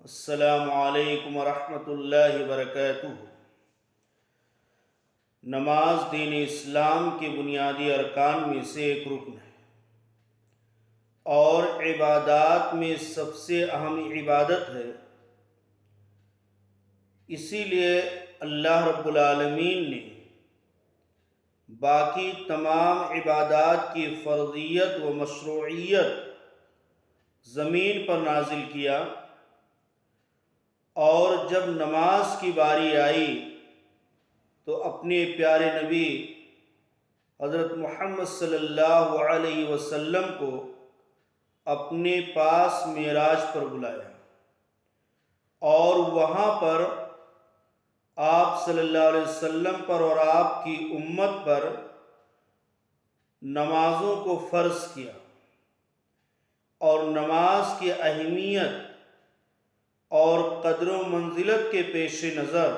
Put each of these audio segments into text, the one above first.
السلام علیکم ورحمۃ اللہ وبرکاتہ۔ نماز دین اسلام کے بنیادی ارکان میں سے ایک رکن ہے اور عبادات میں سب سے اہم عبادت ہے۔ اسی لیے اللہ رب العالمین نے باقی تمام عبادات کی فرضیت و مشروعیت زمین پر نازل کیا، اور جب نماز کی باری آئی تو اپنے پیارے نبی حضرت محمد صلی اللہ علیہ وسلم کو اپنے پاس معراج پر بلایا، اور وہاں پر آپ صلی اللہ علیہ وسلم پر اور آپ کی امت پر نمازوں کو فرض کیا، اور نماز کی اہمیت اور قدر و منزلت کے پیش نظر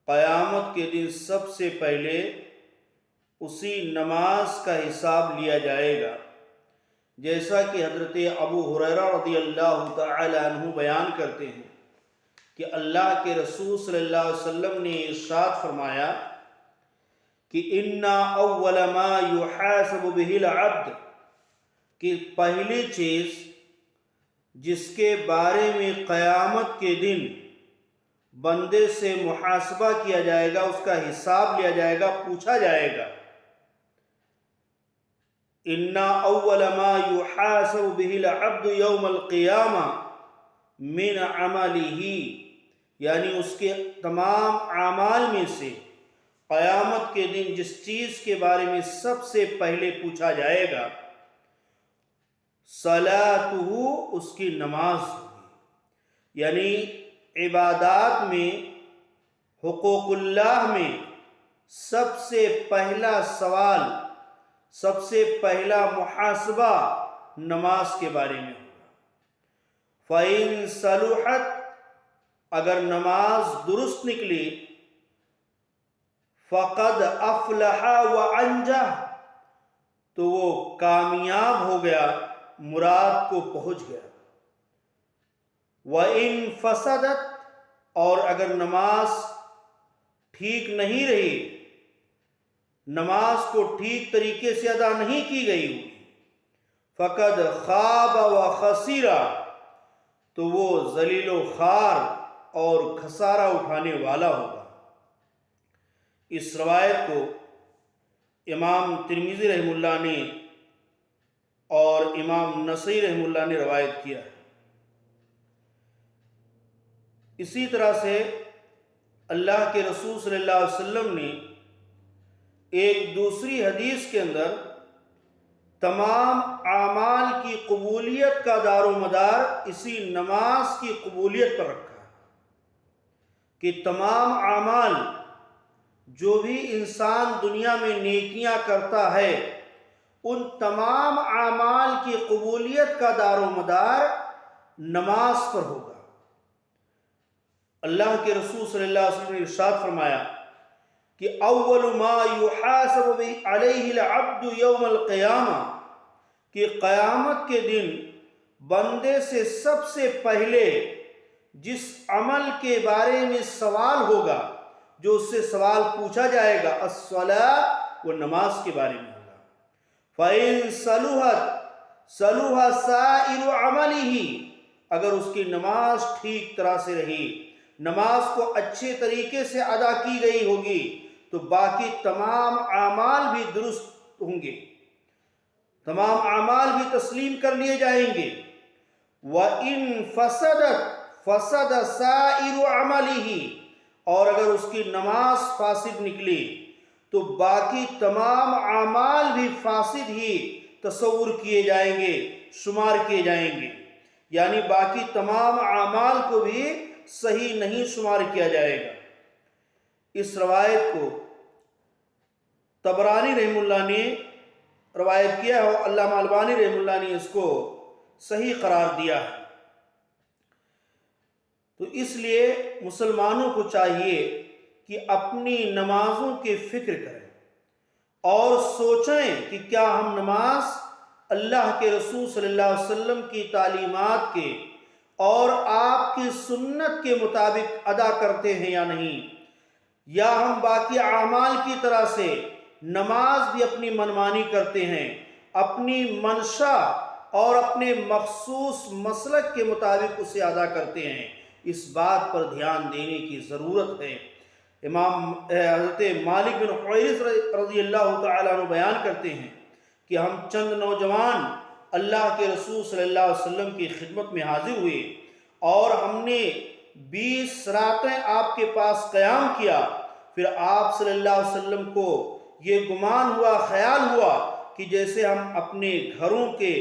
قیامت کے دن سب سے پہلے اسی نماز کا حساب لیا جائے گا، جیسا کہ حضرت ابو ہریرہ رضی اللہ تعالی عنہ بیان کرتے ہیں کہ اللہ کے رسول صلی اللہ علیہ وسلم نے ارشاد فرمایا کہ اِنَّ أَوَّلَ مَا يُحَاسَبُ بِهِ الْعَبْدُ، کہ پہلی چیز جس کے بارے میں قیامت کے دن بندے سے محاسبہ کیا جائے گا، اس کا حساب لیا جائے گا، پوچھا جائے گا، إِنَّ أَوَّلَ مَا يُحَاسَبُ بِهِ الْعَبْدُ يَوْمَ الْقِيَامَةِ مِنْ عَمَلِهِ، یعنی اس کے تمام اعمال میں سے قیامت کے دن جس چیز کے بارے میں سب سے پہلے پوچھا جائے گا صلاتہ، اس کی نماز ہوگی۔ یعنی عبادات میں، حقوق اللہ میں سب سے پہلا سوال، سب سے پہلا محاسبہ نماز کے بارے میں ہوگا۔ فَإِن صَلُحَتْ، اگر نماز درست نکلی، فَقَدْ أَفْلَحَ وَأَنجَحَ، تو وہ کامیاب ہو گیا، مراد کو پہنچ گیا۔ وَإِن فَسَدَتْ، اور اگر نماز ٹھیک نہیں رہی، نماز کو ٹھیک طریقے سے ادا نہیں کی گئی ہوئی، فَقَدْ خَابَ وَخَسِرَ، تو وہ ذلیل و خوار اور خسارہ اٹھانے والا ہوگا۔ اس روایت کو امام ترمذی رحمہ اللہ نے اور امام نسائی رحمہ اللہ نے روایت کیا ہے۔ اسی طرح سے اللہ کے رسول صلی اللہ علیہ وسلم نے ایک دوسری حدیث کے اندر تمام اعمال کی قبولیت کا دار و مدار اسی نماز کی قبولیت پر رکھا ہے کہ تمام اعمال جو بھی انسان دنیا میں نیکیاں کرتا ہے، ان تمام اعمال کی قبولیت کا دار و مدار نماز پر ہوگا۔ اللہ کے رسول صلی اللہ علیہ وسلم نے ارشاد فرمایا کہ اول ما یحاسب علیہ العبد یوم القیامہ، کہ قیامت کے دن بندے سے سب سے پہلے جس عمل کے بارے میں سوال ہوگا، جو اس سے سوال پوچھا جائے گا، الصلاۃ، وہ نماز کے بارے میں ہوگا۔ فَإِن صَلُحَتْ صَلُحَ سَائِرُ عَمَلِهِ، اگر اس کی نماز ٹھیک طرح سے رہی، نماز کو اچھے طریقے سے ادا کی گئی ہوگی، تو باقی تمام اعمال بھی درست ہوں گے، تمام اعمال بھی تسلیم کر لیے جائیں گے۔ وَإِن فَسَدَتْ فَسَدَ سَائِرُ عَمَلِهِ، اور اگر اس کی نماز فاسد نکلی تو باقی تمام اعمال بھی فاسد ہی تصور کیے جائیں گے، شمار کیے جائیں گے، یعنی باقی تمام اعمال کو بھی صحیح نہیں شمار کیا جائے گا۔ اس روایت کو طبرانی رحمہ اللہ نے روایت کیا ہے، علامہ البانی رحمہ اللہ نے اس کو صحیح قرار دیا ہے۔ تو اس لیے مسلمانوں کو چاہیے کہ اپنی نمازوں کی فکر کریں اور سوچیں کہ کیا ہم نماز اللہ کے رسول صلی اللہ علیہ وسلم کی تعلیمات کے اور آپ کی سنت کے مطابق ادا کرتے ہیں یا نہیں، یا ہم باقی اعمال کی طرح سے نماز بھی اپنی منمانی کرتے ہیں، اپنی منشا اور اپنے مخصوص مسلک کے مطابق اسے ادا کرتے ہیں۔ اس بات پر دھیان دینے کی ضرورت ہے۔ امام حضرت مالک بن حویرث رضی اللہ تعالیٰ عنہ بیان کرتے ہیں کہ ہم چند نوجوان اللہ کے رسول صلی اللہ علیہ وسلم کی خدمت میں حاضر ہوئے اور ہم نے 20 راتیں آپ کے پاس قیام کیا۔ پھر آپ صلی اللہ علیہ وسلم کو یہ گمان ہوا، خیال ہوا کہ جیسے ہم اپنے گھروں کے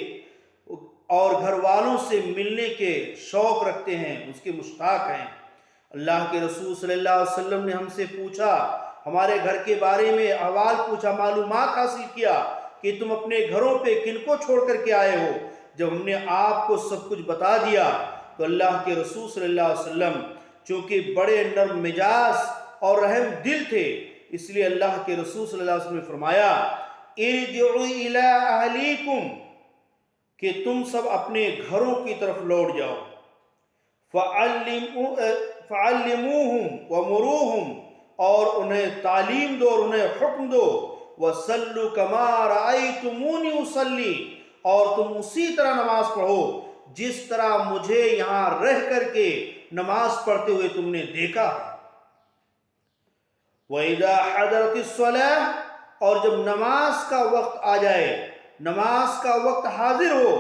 اور گھر والوں سے ملنے کے شوق رکھتے ہیں، اس کے مشتاق ہیں۔ اللہ کے رسول صلی اللہ علیہ وسلم نے ہم سے پوچھا، ہمارے گھر کے بارے میں احوال پوچھا، معلومات حاصل کیا کہ تم اپنے گھروں پہ کن کو چھوڑ کر کے آئے ہو۔ جب ہم نے آپ کو سب کچھ بتا دیا تو اللہ کے رسول صلی اللہ علیہ وسلم چونکہ بڑے نرم مزاج اور رحم دل تھے، اس لیے اللہ کے رسول صلی اللہ علیہ وسلم نے فرمایا ارجعوا الی اہلیکم، کہ تم سب اپنے گھروں کی طرف لوٹ جاؤ، فعلموہم ومروہم، اور انہیں تعلیم دو اور انہیں حکم دو، وصلوا کما رأیتمونی اصلی، اور تم اسی طرح نماز پڑھو جس طرح مجھے یہاں رہ کر کے نماز پڑھتے ہوئے تم نے دیکھا ہے۔ وَإِذَا حَضَرَتِ الصَّلَاةُ، اور جب نماز کا وقت آ جائے، نماز کا وقت حاضر ہو،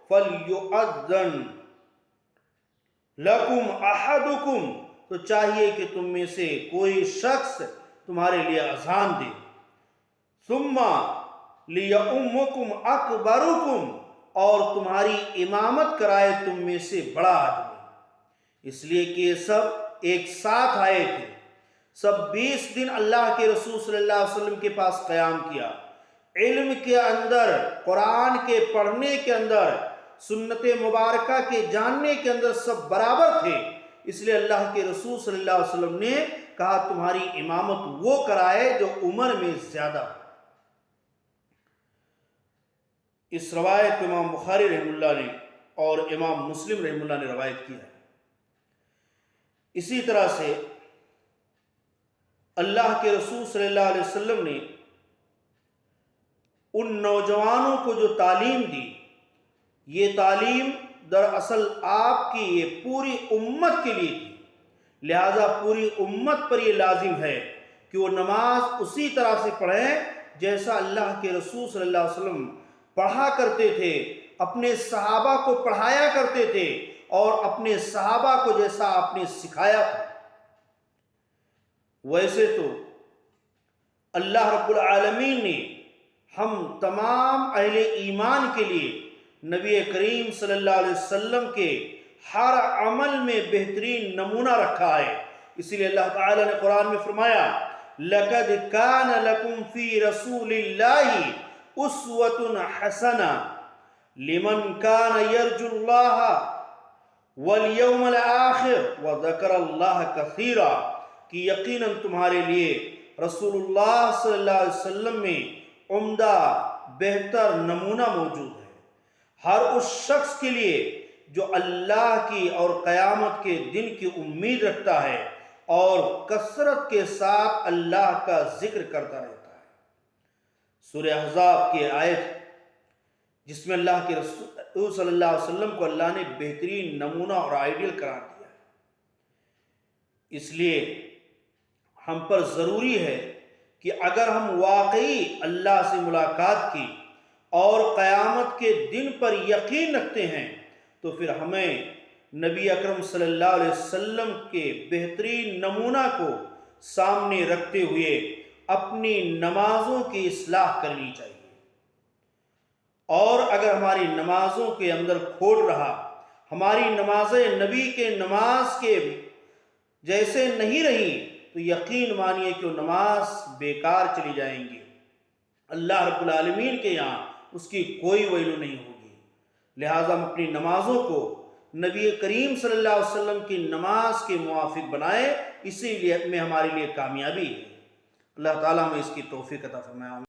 فَلْيُؤَذَّنْ لَكُمْ أَحَدُكُمْ، تو چاہیے کہ تم میں سے کوئی شخص تمہارے لیے اذان دے، ثُمَّ لِيَؤُمُّكُمْ أَكْبَرُكُمْ، اور تمہاری امامت کرائے تم میں سے بڑا آدمی۔ اس لیے کہ یہ سب ایک ساتھ آئے تھے، سب 20 دن اللہ کے رسول صلی اللہ علیہ وسلم کے پاس قیام کیا، علم کے اندر، قرآن کے پڑھنے کے اندر، سنت مبارکہ کے جاننے کے اندر سب برابر تھے۔ اس لیے اللہ کے رسول صلی اللہ علیہ وسلم نے کہا تمہاری امامت وہ کرائے جو عمر میں زیادہ ہو۔ اس روایت کو امام بخاری رحمہ اللہ نے اور امام مسلم رحمہ اللہ نے روایت کیا ہے۔ اسی طرح سے اللہ کے رسول صلی اللہ علیہ وسلم نے ان نوجوانوں کو جو تعلیم دی، یہ تعلیم دراصل آپ کی یہ پوری امت کے لیے تھی، لہذا پوری امت پر یہ لازم ہے کہ وہ نماز اسی طرح سے پڑھیں جیسا اللہ کے رسول صلی اللہ علیہ وسلم پڑھا کرتے تھے، اپنے صحابہ کو پڑھایا کرتے تھے، اور اپنے صحابہ کو جیسا آپ نے سکھایا تھا۔ ویسے تو اللہ رب العالمین نے ہم تمام اہل ایمان کے لیے نبی کریم صلی اللہ علیہ وسلم کے ہر عمل میں بہترین نمونہ رکھا ہے۔ اسی لیے اللہ تعالیٰ نے قرآن میں فرمایا لَقَدْ كَانَ لَكُمْ فِي رَسُولِ اللَّهِ أُسْوَةٌ حَسَنَةٌ لِمَنْ كَانَ يَرْجُو اللَّهَ وَالْيَوْمَ الْآخِرَ وَذَكَرَ اللَّهَ كَثِيرًا، کہ یقیناً تمہارے لیے رسول اللہ صلی اللہ علیہ وسلم میں عمدہ بہتر نمونہ موجود ہے، ہر اس شخص کے لیے جو اللہ کی اور قیامت کے دن کی امید رکھتا ہے اور کثرت کے ساتھ اللہ کا ذکر کرتا رہتا ہے۔ سورہ احزاب کی آیت جس میں اللہ کے رسول صلی اللہ علیہ وسلم کو اللہ نے بہترین نمونہ اور آئیڈیل قرار دیا ہے۔ اس لیے ہم پر ضروری ہے کہ اگر ہم واقعی اللہ سے ملاقات کی اور قیامت کے دن پر یقین رکھتے ہیں تو پھر ہمیں نبی اکرم صلی اللہ علیہ وسلم کے بہترین نمونہ کو سامنے رکھتے ہوئے اپنی نمازوں کی اصلاح کرنی چاہیے، اور اگر ہماری نمازوں کے اندر کھوٹ رہا، ہماری نمازیں نبی کے نماز کے جیسے نہیں رہیں، تو یقین مانیے کہ وہ نماز بیکار چلی جائیں گی، اللہ رب العالمین کے یہاں اس کی کوئی ویلو نہیں ہوگی۔ لہٰذا ہم اپنی نمازوں کو نبی کریم صلی اللہ علیہ وسلم کی نماز کے موافق بنائیں، اسی لیے میں ہمارے لیے کامیابی ہے۔ اللہ تعالیٰ ہمیں اس کی توفیق عطا فرمائے۔